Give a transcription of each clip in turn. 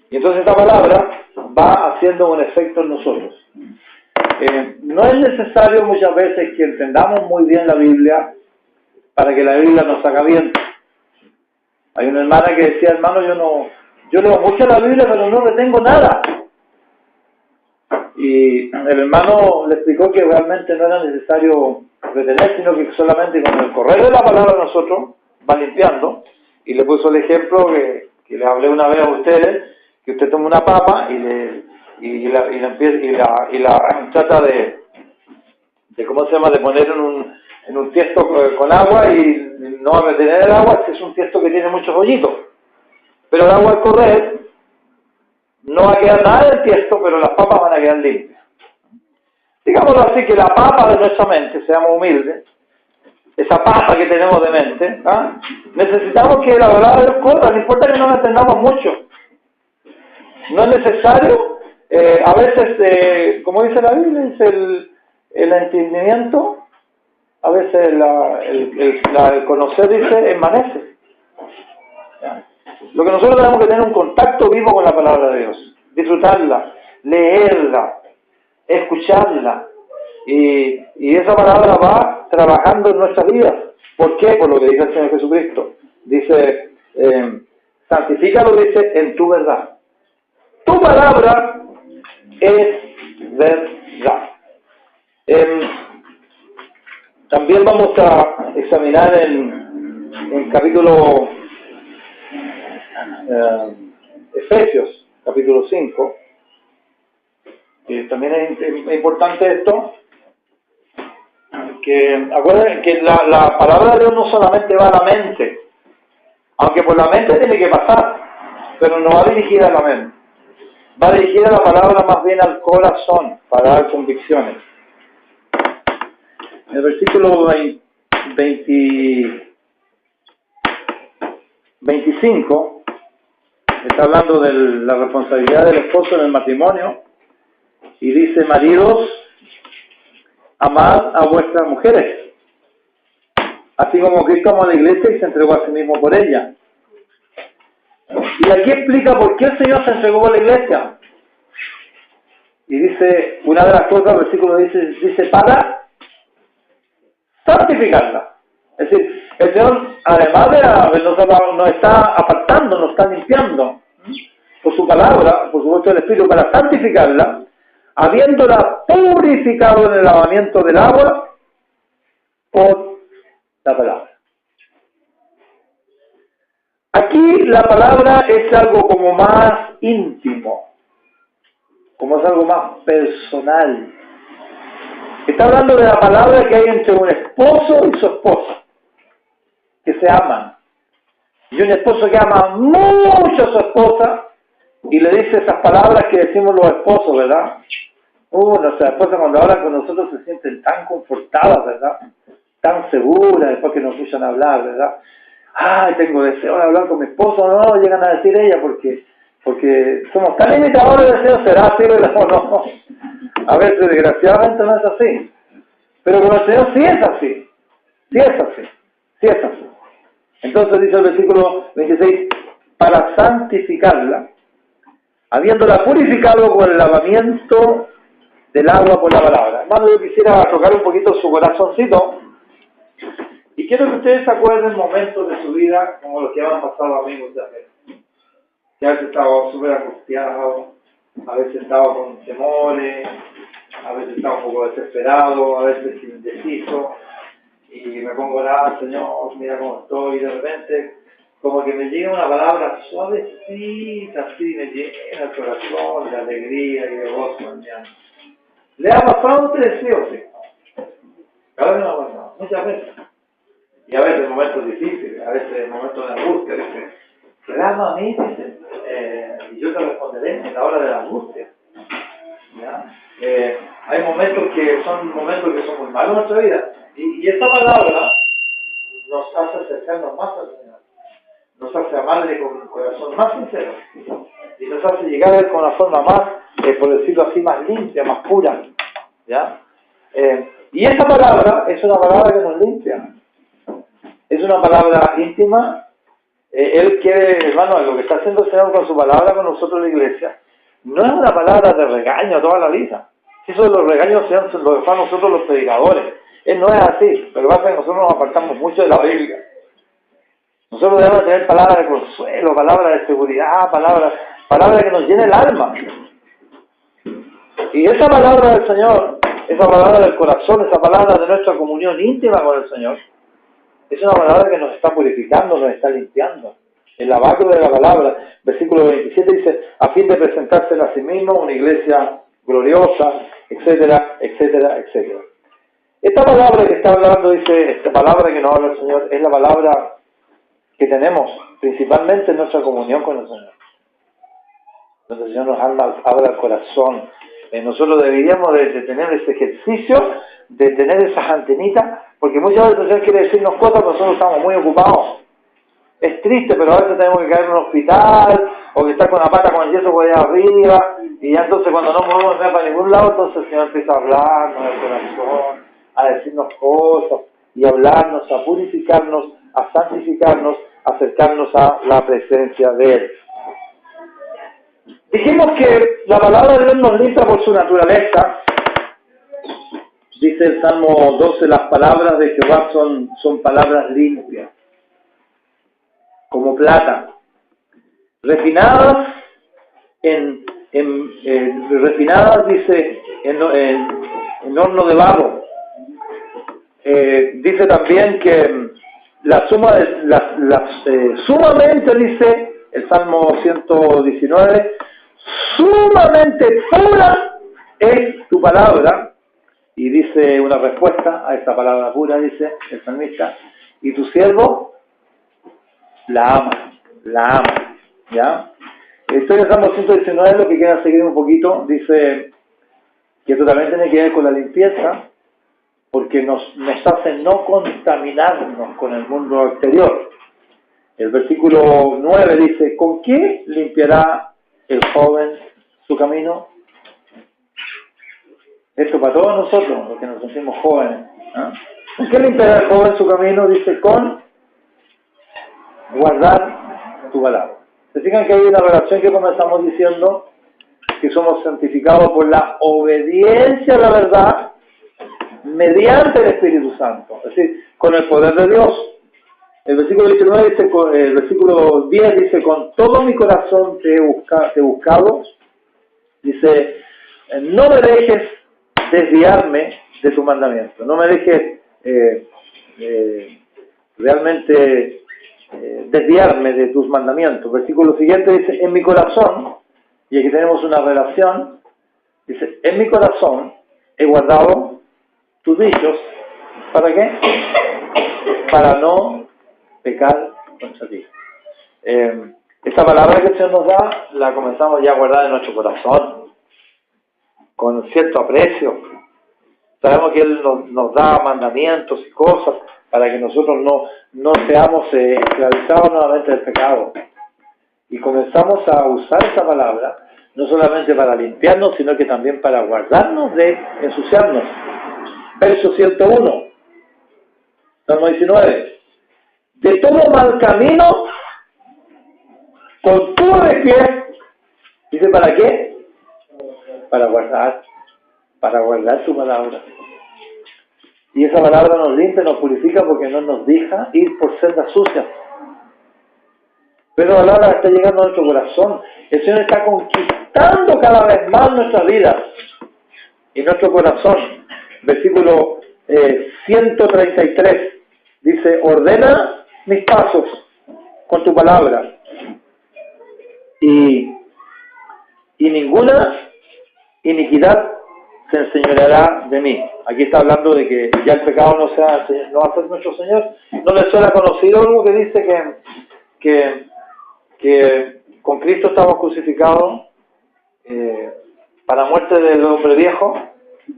Y entonces esta palabra va haciendo un efecto en nosotros. No es necesario muchas veces que entendamos muy bien la Biblia para que la Biblia nos haga bien. Hay una hermana que decía, hermano, yo leo mucho la Biblia, pero no retengo nada. Y el hermano le explicó que realmente no era necesario retener, sino que solamente con el correr de la palabra nosotros va limpiando. Y le puso el ejemplo que le hablé una vez a ustedes, que usted toma una papa y la trata de ¿cómo se llama?, de poner en un tiesto con agua y no va a retener el agua, que es un tiesto que tiene muchos hoyitos. Pero el agua al correr no va a quedar nada del tiesto, pero las papas van a quedar limpias. Digámoslo así, que la papa de nuestra mente, seamos humildes, esa papa que tenemos de mente, necesitamos que la palabra de Dios corra, no importa que no la entendamos mucho. No es necesario, a veces, como dice la Biblia, es el entendimiento, a veces el conocer, dice, envanece. Lo que nosotros tenemos que tener un contacto vivo con la palabra de Dios, disfrutarla, leerla, escucharla, y esa palabra va trabajando en nuestras vidas. ¿Por qué? Por lo que dice el Señor Jesucristo. Dice, santifícalo, dice, en tu verdad. Tu palabra es verdad. También vamos a examinar en capítulo Efesios, capítulo 5, que también es importante esto, que acuérdense que la palabra de Dios no solamente va a la mente, aunque por la mente tiene que pasar, pero no va dirigida a la mente, va dirigida la palabra más bien al corazón, para dar convicciones. En el versículo 25 está hablando de la responsabilidad del esposo en el matrimonio y dice, maridos, amad a vuestras mujeres, así como Cristo amó a la iglesia y se entregó a sí mismo por ella. Y aquí explica por qué el Señor se entregó por la iglesia. Y dice, una de las cosas, el versículo dice para santificarla. Es decir, el Señor, además de nos está apartando, nos está limpiando por su palabra, por supuesto el Espíritu, para santificarla, habiéndola purificado en el lavamiento del agua por la palabra. Aquí la palabra es algo como más íntimo, como es algo más personal. Está hablando de la palabra que hay entre un esposo y su esposa, que se aman. Y un esposo que ama mucho a su esposa y le dice esas palabras que decimos los esposos, ¿verdad? Nuestras esposas cuando hablan con nosotros se sienten tan confortadas, ¿verdad? Tan seguras después que nos escuchan hablar, ¿verdad? Ay, tengo deseo de hablar con mi esposo, no, llegan a decir ella porque somos tan imitadores de deseo, será así, ¿verdad? O no. A veces, desgraciadamente, no es así. Pero con el Señor sí es así. Sí es así. Sí es así. Entonces dice el versículo 26, para santificarla, habiéndola purificado con el lavamiento del agua por la palabra. Hermano, yo quisiera tocar un poquito su corazoncito y quiero que ustedes se acuerden momentos de su vida como los que han pasado a mí muchas veces. Que a veces estaba súper angustiado, a veces estaba con temores, a veces estaba un poco desesperado, a veces indeciso, y me pongo a orar, Señor, mira cómo estoy, y de repente, como que me llega una palabra suavecita, así, me llena el corazón de alegría y de gozo mañana. ¿Le ha pasado a ustedes sí o sí? Cada vez me ha pasado, muchas veces. Y a veces en momentos difíciles, a veces en momentos de angustia, dice, clama a mí, dice, y yo te responderé en la hora de la angustia. ¿Ya? Hay momentos que son muy malos en nuestra vida. Y esta palabra nos hace acercarnos más al Señor. Nos hace amarle con un corazón más sincero. Y nos hace llegar a Él con una forma más, por decirlo así, más limpia, más pura. ¿Ya? Y esta palabra es una palabra que nos limpia. Es una palabra íntima, Él quiere, hermano, lo que está haciendo el Señor con su palabra con nosotros en la iglesia, no es una palabra de regaño a toda la vida. Eso de los regaños los dejamos nosotros los predicadores. Él no es así. Lo que pasa es que nosotros nos apartamos mucho de la Biblia. Nosotros debemos tener palabras de consuelo, palabras de seguridad, palabras que nos llenen el alma. Y esa palabra del Señor, esa palabra del corazón, esa palabra de nuestra comunión íntima con el Señor, es una palabra que nos está purificando, nos está limpiando. El lavacro de la palabra, versículo 27 dice, a fin de presentársela a sí mismo, una iglesia gloriosa, etcétera, etcétera, etcétera. Esta palabra que está hablando, dice, esta palabra que nos habla el Señor, es la palabra que tenemos principalmente en nuestra comunión con el Señor. Donde el Señor nos habla el corazón. Nosotros deberíamos de tener ese ejercicio, de tener esas antenitas, porque muchas veces el Señor quiere decirnos cosas, pero nosotros estamos muy ocupados. Es triste, pero a veces tenemos que caer en un hospital, o que estar con la pata con el yeso por allá arriba, y ya entonces cuando no podemos ver para ningún lado, entonces el Señor empieza a hablarnos del corazón, a decirnos cosas, y a hablarnos, a purificarnos, a santificarnos, a acercarnos a la presencia de Él. Dijimos que la palabra de Dios nos limpia por su naturaleza. Dice el Salmo 12, las palabras de Jehová son palabras limpias, como plata, refinadas refinadas, dice, en horno de barro. Dice también que sumamente, dice el Salmo 119, sumamente pura es tu palabra. Y dice una respuesta a esta palabra pura, dice el salmista, y tu siervo la ama, ¿ya? Estoy en el Salmo 119, lo que quiera seguir un poquito, dice que esto también tiene que ver con la limpieza, porque nos hace no contaminarnos con el mundo exterior. El versículo 9 dice, ¿con qué limpiará el joven su camino? Esto para todos nosotros, los que nos sentimos jóvenes. ¿Con qué limpiará el joven su camino? Dice, con guardar tu palabra. ¿Se fijan que hay una relación que comenzamos diciendo? Que somos santificados por la obediencia a la verdad mediante el Espíritu Santo. Es decir, con el poder de Dios. El versículo 19 dice, el versículo 10 dice, con todo mi corazón te he buscado. Dice, no me dejes desviarme de tu mandamiento. No me dejes realmente desviarme de tus mandamientos. Versículo siguiente dice, en mi corazón, y aquí tenemos una relación, dice, en mi corazón he guardado tus dichos. ¿Para qué? Para no pecar contra ti. Esta palabra que el Señor nos da, la comenzamos ya a guardar en nuestro corazón, con cierto aprecio. Sabemos que Él nos da mandamientos y cosas para que nosotros no seamos esclavizados nuevamente del pecado. Y comenzamos a usar esa palabra, no solamente para limpiarnos, sino que también para guardarnos de ensuciarnos. Verso 101, Salmo 19. De todo mal camino, con todo de pie, dice, ¿para qué? Para guardar tu palabra. Y esa palabra nos limpia, nos purifica, porque no nos deja ir por sendas sucias. Pero la palabra está llegando a nuestro corazón. El Señor está conquistando cada vez más nuestra vida y nuestro corazón. Versículo 133 dice, ordena mis pasos con tu palabra y ninguna iniquidad se enseñoreará de mí. Aquí está hablando de que ya el pecado no va a ser nuestro Señor. ¿No les suena conocido algo que dice que con Cristo estamos crucificados para muerte del hombre viejo,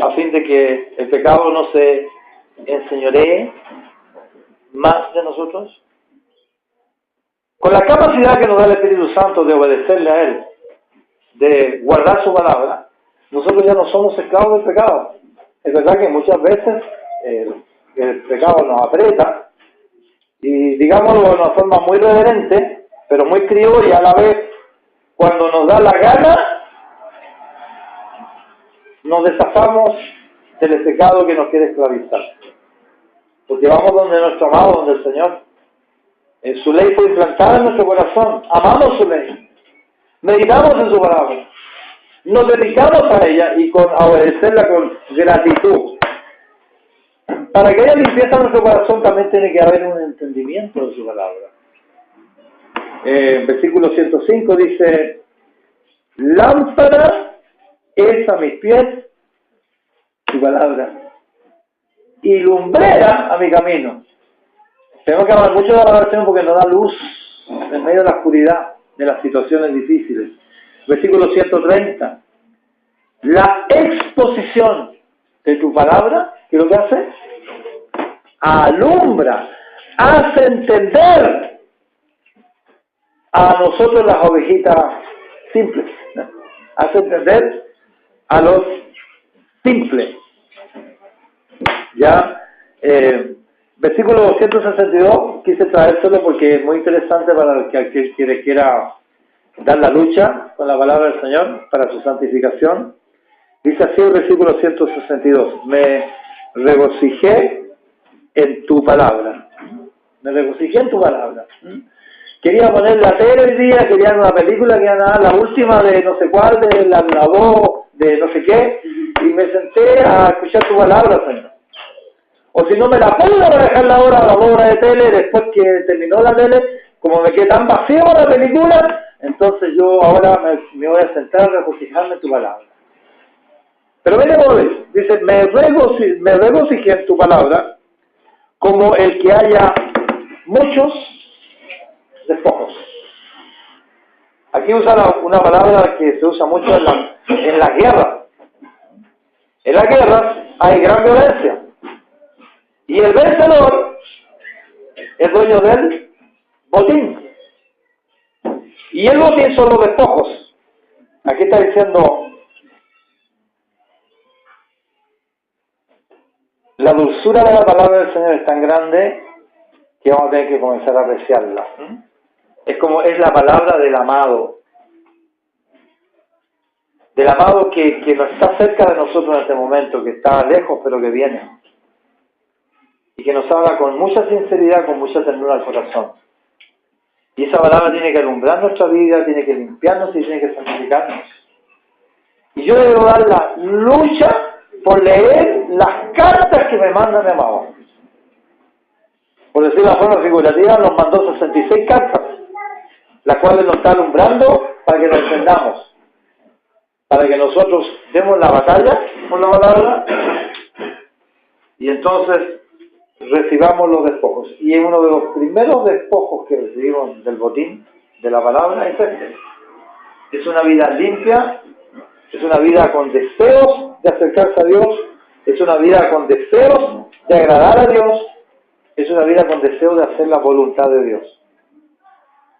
a fin de que el pecado no se enseñoree más de nosotros? Con la capacidad que nos da el Espíritu Santo de obedecerle a Él, de guardar su palabra, nosotros ya no somos esclavos del pecado. Es verdad que muchas veces el pecado nos aprieta y digámoslo de una forma muy reverente, pero muy criolla a la vez, cuando nos da la gana, nos deshacemos del pecado que nos quiere esclavizar. Porque vamos donde nuestro amado, donde el Señor. Su ley fue implantada en nuestro corazón. Amamos su ley. Meditamos en su palabra. Nos dedicamos a ella y a obedecerla con gratitud. Para que haya limpieza en nuestro corazón también tiene que haber un entendimiento de su palabra. Versículo 105 dice: lámpara es a mis pies tu palabra y lumbrera a mi camino. Tenemos que hablar mucho de la palabra del Señor porque nos da luz en medio de la oscuridad, de las situaciones difíciles. Versículo 130. La exposición de tu palabra, ¿qué es lo que hace? Alumbra, hace entender a nosotros las ovejitas simples, ¿no? Hace entender a los simples. Ya, versículo 262, quise traérselo porque es muy interesante para el que quiera dar la lucha con la palabra del Señor para su santificación. Dice así el versículo 162: me regocijé en tu palabra. Me regocijé en tu palabra. Quería poner la tele hoy día, quería una película que era la última de no sé cuál, de la voz, de no sé qué, y me senté a escuchar tu palabra, Señor. O si no me la puedo dejar la hora de tele, después que terminó la tele, como me quedé tan vacío la película, entonces yo ahora me voy a sentar a regocijarme en tu palabra. Pero mire cómo dice, me regocijé en tu palabra, como el que haya muchos despojos. Aquí usa una palabra que se usa mucho en las guerras. En las guerras hay gran violencia. Y el vencedor es dueño del botín. Y el botín son los despojos. Aquí está diciendo, la dulzura de la palabra del Señor es tan grande que vamos a tener que comenzar a apreciarla. Es la palabra del amado. Del amado que no está cerca de nosotros en este momento, que está lejos pero que viene. Y que nos habla con mucha sinceridad, con mucha ternura al corazón. Y esa palabra tiene que alumbrar nuestra vida, tiene que limpiarnos y tiene que santificarnos. Y yo debo dar la lucha por leer las cartas que me manda mi amado. Por decirlo de forma figurativa, nos mandó 66 cartas, las cuales nos está alumbrando para que lo entendamos. Para que nosotros demos la batalla por la palabra y entonces recibamos los despojos. Y uno de los primeros despojos que recibimos del botín de la palabra es este. Es una vida limpia, es una vida con deseos de acercarse a Dios, es una vida con deseos de agradar a Dios, es una vida con deseos de hacer la voluntad de Dios.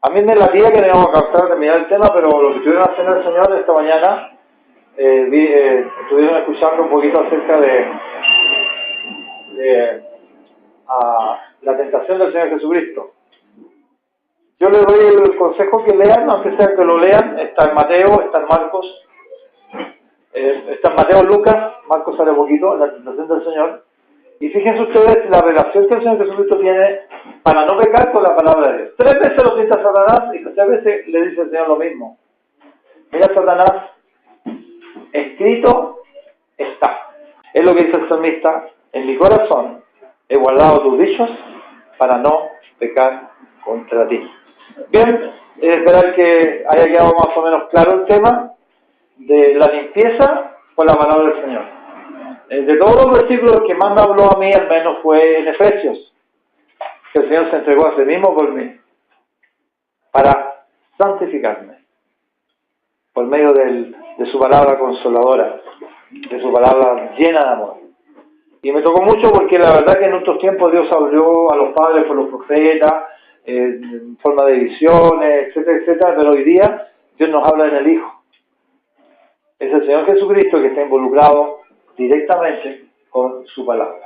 A mí me latía que no íbamos a captar terminar el tema, pero lo que estuvieron haciendo el Señor esta mañana, estuvieron escuchando un poquito acerca de la tentación del Señor Jesucristo. Yo les doy el consejo que lean, aunque sea que lo lean. Está en Mateo, está en Marcos, está en Mateo, Lucas, Marcos sale poquito, en la tentación del Señor. Y fíjense ustedes la relación que el Señor Jesucristo tiene para no pecar con la palabra de Dios. 3 veces lo cita Satanás y 3 veces le dice el Señor lo mismo. Mira, Satanás, escrito está. Es lo que dice el salmista: en mi corazón he guardado tus dichos para no pecar contra ti. Bien, esperar que haya quedado más o menos claro el tema de la limpieza por la palabra del Señor. De todos los versículos que más me habló a mí, al menos fue en Efesios, que el Señor se entregó a sí mismo por mí, para santificarme, por medio de su palabra consoladora, de su palabra llena de amor. Y me tocó mucho porque la verdad que en otros tiempos Dios habló a los padres por los profetas, en forma de visiones, etcétera, etcétera, pero hoy día Dios nos habla en el Hijo. Es el Señor Jesucristo que está involucrado directamente con su palabra.